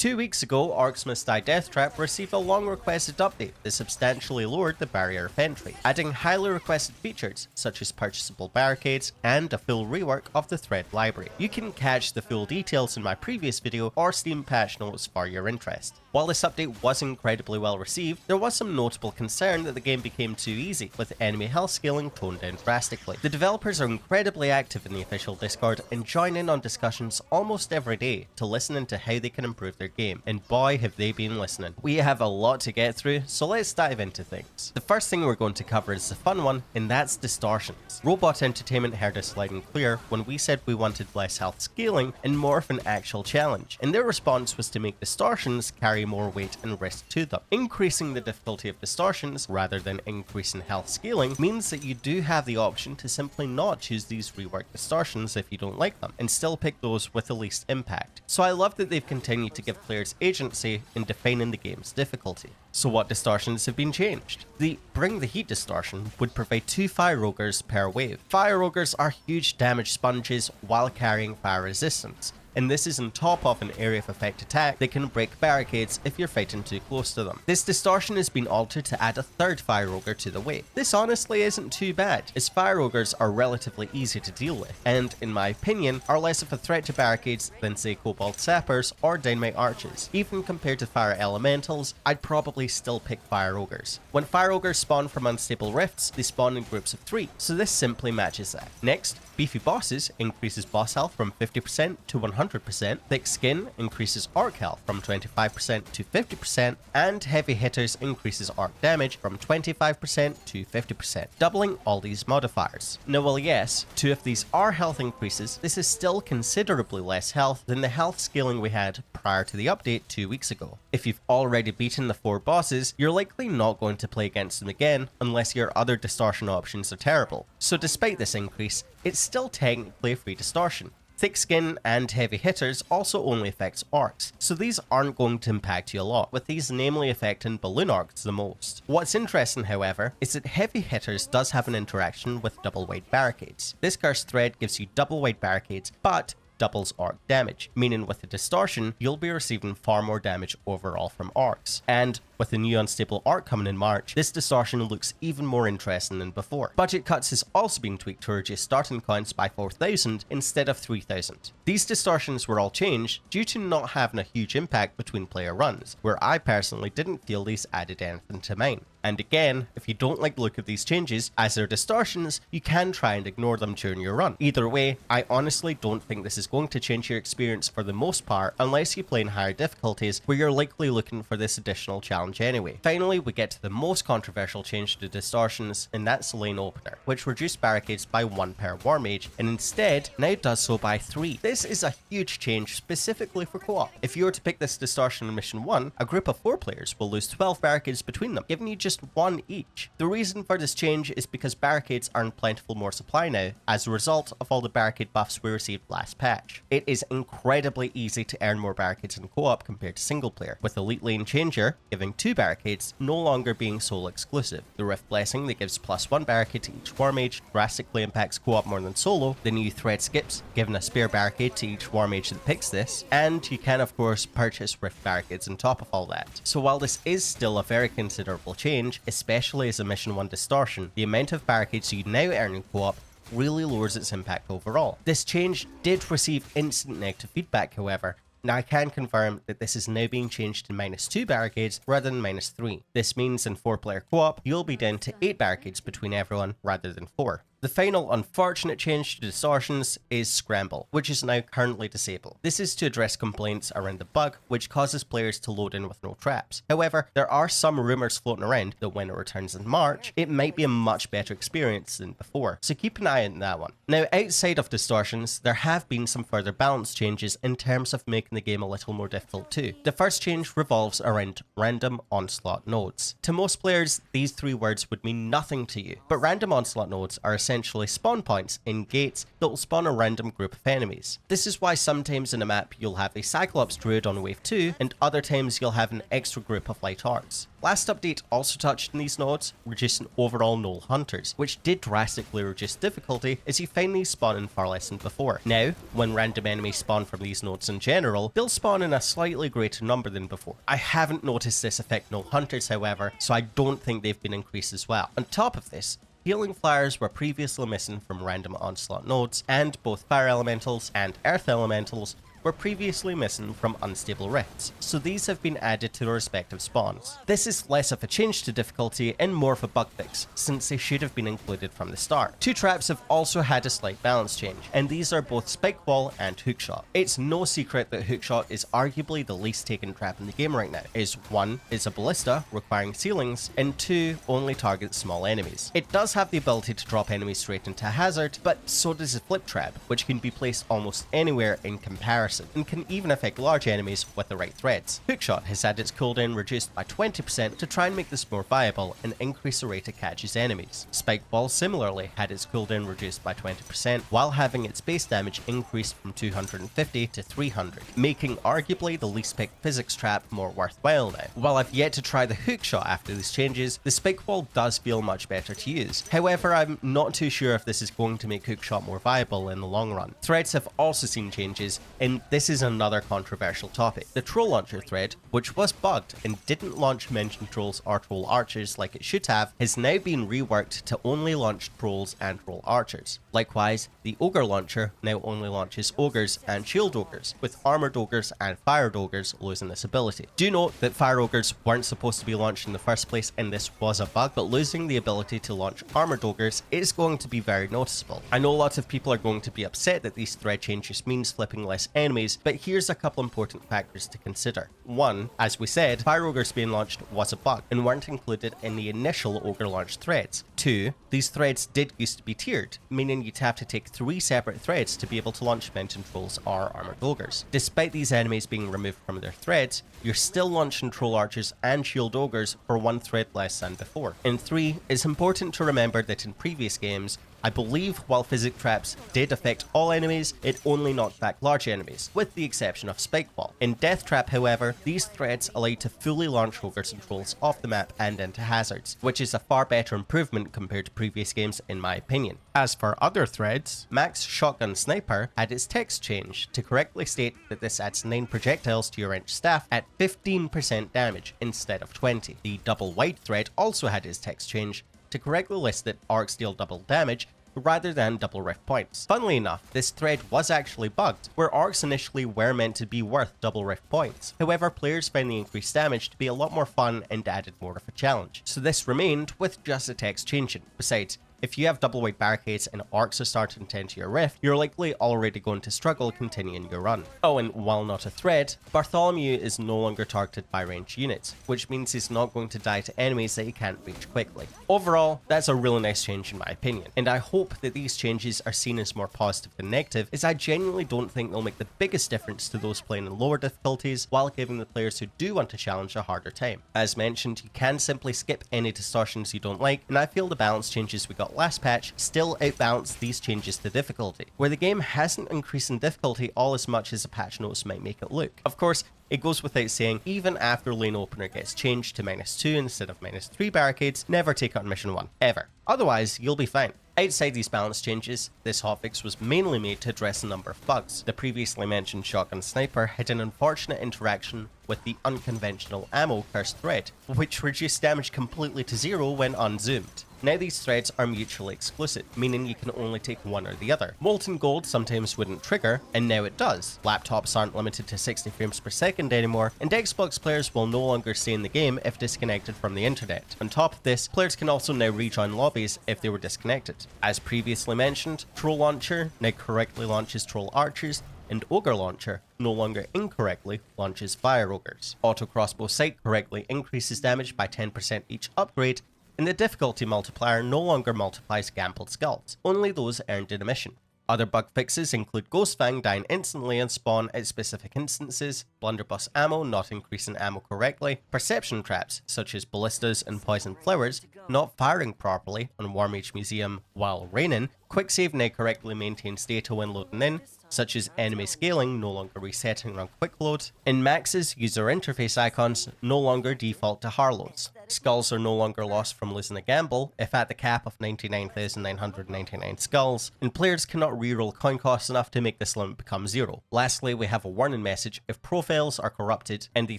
2 weeks ago, Orcs Must Die Deathtrap received a long-requested update that substantially lowered the barrier of entry, adding highly requested features such as purchasable barricades and a full rework of the thread library. You can catch the full details in my previous video or Steam patch notes for your interest. While this update was incredibly well received, there was some notable concern that the game became too easy, with enemy health scaling toned down drastically. The developers are incredibly active in the official Discord and join in on discussions almost every day to listen into how they can improve their game, and boy have they been listening. We have a lot to get through, so let's dive into things. The first thing we're going to cover is the fun one, and that's Distortions. Robot Entertainment heard us loud and clear when we said we wanted less health scaling and more of an actual challenge, and their response was to make Distortions carry more weight and risk to them. Increasing the difficulty of Distortions rather than increasing health scaling means that you do have the option to simply not choose these reworked Distortions if you don't like them, and still pick those with the least impact. So I love that they've continued to give players agency in defining the game's difficulty. So what Distortions have been changed? The Bring the Heat Distortion would provide 2 Fire Ogres per wave. Fire Ogres are huge damage sponges while carrying fire resistance, and this is on top of an area of effect attack that can break barricades if you're fighting too close to them. This distortion has been altered to add a 3rd Fire Ogre to the wave. This honestly isn't too bad, as Fire Ogres are relatively easy to deal with, and in my opinion, are less of a threat to barricades than say Kobold Sappers or Dynamite Archers. Even compared to Fire Elementals, I'd probably still pick Fire Ogres. When Fire Ogres spawn from unstable rifts, they spawn in groups of 3, so this simply matches that. Next, Beefy Bosses increases boss health from 50% to 100%, Thick Skin increases Orc health from 25% to 50%, and Heavy Hitters increases Orc damage from 25% to 50%, doubling all these modifiers. Now while yes, 2 of these are health increases, this is still considerably less health than the health scaling we had prior to the update 2 weeks ago. If you've already beaten the 4 bosses, you're likely not going to play against them again unless your other distortion options are terrible. So despite this increase, it's still technically a free distortion. Thick Skin and Heavy Hitters also only affects Orcs, so these aren't going to impact you a lot, with these namely affecting Balloon Orcs the most. What's interesting, however, is that Heavy Hitters does have an interaction with double wide barricades. This cursed thread gives you double wide barricades, but doubles Orc damage, meaning with the distortion, you'll be receiving far more damage overall from Orcs. And with the new unstable Orc coming in March, this distortion looks even more interesting than before. Budget cuts has also been tweaked to reduce starting counts by 4,000 instead of 3,000. These distortions were all changed due to not having a huge impact between player runs, where I personally didn't feel these added anything to mine. And again, if you don't like the look of these changes, as they're distortions, you can try and ignore them during your run. Either way, I honestly don't think this is going to change your experience for the most part unless you play in higher difficulties where you're likely looking for this additional challenge anyway. Finally, we get to the most controversial change to distortions, and that's the lane opener, which reduced barricades by 1 per war mage, and instead now does so by 3. This is a huge change specifically for co-op. If you were to pick this distortion in mission 1, a group of 4 players will lose 12 barricades between them, giving you just 1 each. The reason for this change is because barricades are in plentiful more supply now, as a result of all the barricade buffs we received last patch. It is incredibly easy to earn more barricades in co-op compared to single player, with Elite Lane Changer giving 2 barricades no longer being sole exclusive. The Rift Blessing that gives +1 barricade to each war mage drastically impacts co-op more than solo. The new Thread Skips giving a spare barricade to each war mage that picks this, and you can of course purchase Rift barricades on top of all that. So while this is still a very considerable change, especially as a mission 1 distortion, the amount of barricades you now earn in co-op really lowers its impact overall. This change did receive instant negative feedback, however. Now I can confirm that this is now being changed to -2 barricades rather than -3. This means in 4-player co-op, you'll be down to 8 barricades between everyone rather than 4. The final unfortunate change to Distortions is Scramble, which is now currently disabled. This is to address complaints around the bug, which causes players to load in with no traps. However, there are some rumours floating around that when it returns in March, it might be a much better experience than before, so keep an eye on that one. Now, outside of Distortions, there have been some further balance changes in terms of making the game a little more difficult too. The first change revolves around random onslaught nodes. To most players, these 3 words would mean nothing to you, but random onslaught nodes are essentially spawn points in gates that will spawn a random group of enemies. This is why sometimes in a map you'll have a Cyclops Druid on wave 2, and other times you'll have an extra group of light orcs. Last update also touched on these nodes, reducing overall null hunters, which did drastically reduce difficulty as you find these spawn in far less than before. Now, when random enemies spawn from these nodes in general, they'll spawn in a slightly greater number than before. I haven't noticed this affect null hunters however, so I don't think they've been increased as well. On top of this, healing flyers were previously missing from random onslaught nodes, and both fire elementals and earth elementals were previously missing from unstable rifts, so these have been added to their respective spawns. This is less of a change to difficulty and more of a bug fix, since they should have been included from the start. Two traps have also had a slight balance change, and these are both Spike Wall and Hookshot. It's no secret that Hookshot is arguably the least taken trap in the game right now, as 1 is a ballista requiring ceilings, and 2 only targets small enemies. It does have the ability to drop enemies straight into hazard, but so does a flip trap, which can be placed almost anywhere in comparison, and can even affect large enemies with the right threads. Hookshot has had its cooldown reduced by 20% to try and make this more viable and increase the rate it catches enemies. Spike Ball similarly had its cooldown reduced by 20% while having its base damage increased from 250 to 300, making arguably the least picked physics trap more worthwhile now. While I've yet to try the Hookshot after these changes, the Spike Wall does feel much better to use. However, I'm not too sure if this is going to make Hookshot more viable in the long run. Threads have also seen changes, and this is another controversial topic. The Troll Launcher thread, which was bugged and didn't launch mentioned trolls or troll archers like it should have, has now been reworked to only launch trolls and troll archers. Likewise, the Ogre Launcher now only launches ogres and shield ogres, with armored ogres and fired ogres losing this ability. Do note that fire ogres weren't supposed to be launched in the first place and this was a bug, but losing the ability to launch armored ogres is going to be very noticeable. I know lots of people are going to be upset that these thread changes means flipping less enemies, but here's a couple important factors to consider. 1, as we said, fire ogres being launched was a bug and weren't included in the initial ogre launch threads. 2, these threads did used to be tiered, meaning you'd have to take 3 separate threads to be able to launch mentioned trolls or armored ogres. Despite these enemies being removed from their threads, you're still launching troll archers and shield ogres for 1 thread less than before. And 3, it's important to remember that in previous games, I believe while physic traps did affect all enemies, it only knocked back large enemies, with the exception of Spike Wall. In Deathtrap, however, these threads allow you to fully launch ogres and trolls off the map and into hazards, which is a far better improvement compared to previous games in my opinion. As for other threads, Max Shotgun Sniper had its text changed to correctly state that this adds 9 projectiles to your ranged staff at 15% damage instead of 20. The Double White thread also had its text changed to correctly list that orcs deal double damage rather than double rift points. Funnily enough, this thread was actually bugged, where orcs initially were meant to be worth double rift points. However, players found the increased damage to be a lot more fun and added more of a challenge, so this remained with just the text changing. Besides, if you have double white barricades and orcs are starting to enter your rift, you're likely already going to struggle continuing your run. Oh, and while not a thread, Bartholomew is no longer targeted by ranged units, which means he's not going to die to enemies that he can't reach quickly. Overall, that's a really nice change in my opinion, and I hope that these changes are seen as more positive than negative, as I genuinely don't think they'll make the biggest difference to those playing in lower difficulties, while giving the players who do want to challenge a harder time. As mentioned, you can simply skip any distortions you don't like, and I feel the balance changes we got last patch still outbalance these changes to difficulty, where the game hasn't increased in difficulty all as much as the patch notes might make it look. Of course, it goes without saying, even after lane opener gets changed to -2 instead of -3 barricades, never take out mission 1, ever. Otherwise, you'll be fine. Outside these balance changes, this hotfix was mainly made to address a number of bugs. The previously mentioned Shotgun Sniper had an unfortunate interaction with the unconventional ammo curse thread, which reduced damage completely to 0 when unzoomed. Now these threads are mutually exclusive, meaning you can only take one or the other. Molten Gold sometimes wouldn't trigger, and now it does. Laptops aren't limited to 60 frames per second anymore, and Xbox players will no longer stay in the game if disconnected from the internet. On top of this, players can also now rejoin lobbies if they were disconnected. As previously mentioned, Troll Launcher now correctly launches Troll Archers, and Ogre Launcher no longer incorrectly launches Fire Ogres. Auto Crossbow Sight correctly increases damage by 10% each upgrade, and the difficulty multiplier no longer multiplies gambled skulls, only those earned in a mission. Other bug fixes include Ghostfang dying instantly on spawn at specific instances, blunderbuss ammo not increasing ammo correctly, perception traps such as ballistas and poison flowers not firing properly on Warmage Museum while raining, quicksave now correctly maintains data when loading in, such as enemy scaling no longer resetting around quick load, and Max's user interface icons no longer default to Harlows. Skulls are no longer lost from losing a gamble if at the cap of 99,999 skulls, and players cannot reroll coin costs enough to make this limit become zero. Lastly, we have a warning message if profiles are corrupted, and the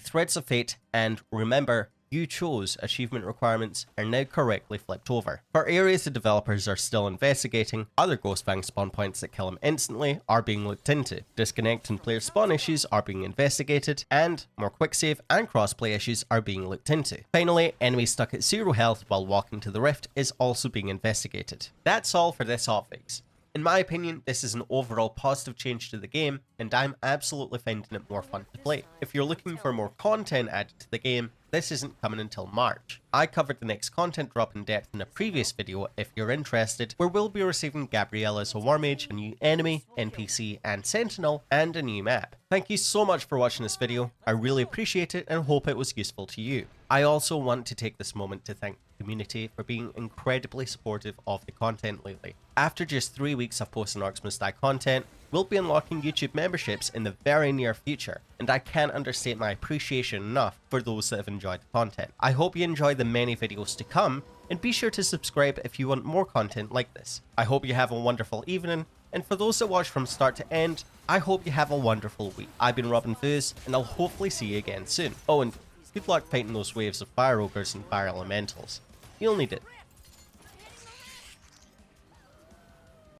Threads of Fate and Remember You Chose achievement requirements are now correctly flipped over. For areas the developers are still investigating, other Ghostfang spawn points that kill him instantly are being looked into, disconnect and player spawn issues are being investigated, and more quicksave and crossplay issues are being looked into. Finally, enemies stuck at 0 health while walking to the rift is also being investigated. That's all for this hotfix. In my opinion, this is an overall positive change to the game, and I'm absolutely finding it more fun to play. If you're looking for more content added to the game, this isn't coming until March. I covered the next content drop in depth in a previous video if you're interested, where we'll be receiving Gabriella as a Warmage, a new enemy, NPC and Sentinel, and a new map. Thank you so much for watching this video, I really appreciate it and hope it was useful to you. I also want to take this moment to thank the community for being incredibly supportive of the content lately. After just 3 weeks of posting Orcs Must Die content, we'll be unlocking YouTube memberships in the very near future, and I can't understate my appreciation enough for those that have enjoyed the content. I hope you enjoy the many videos to come, and be sure to subscribe if you want more content like this. I hope you have a wonderful evening, and for those that watch from start to end, I hope you have a wonderful week. I've been RobinVouz, and I'll hopefully see you again soon. Oh, and good luck fighting those waves of fire ogres and fire elementals. You'll need it.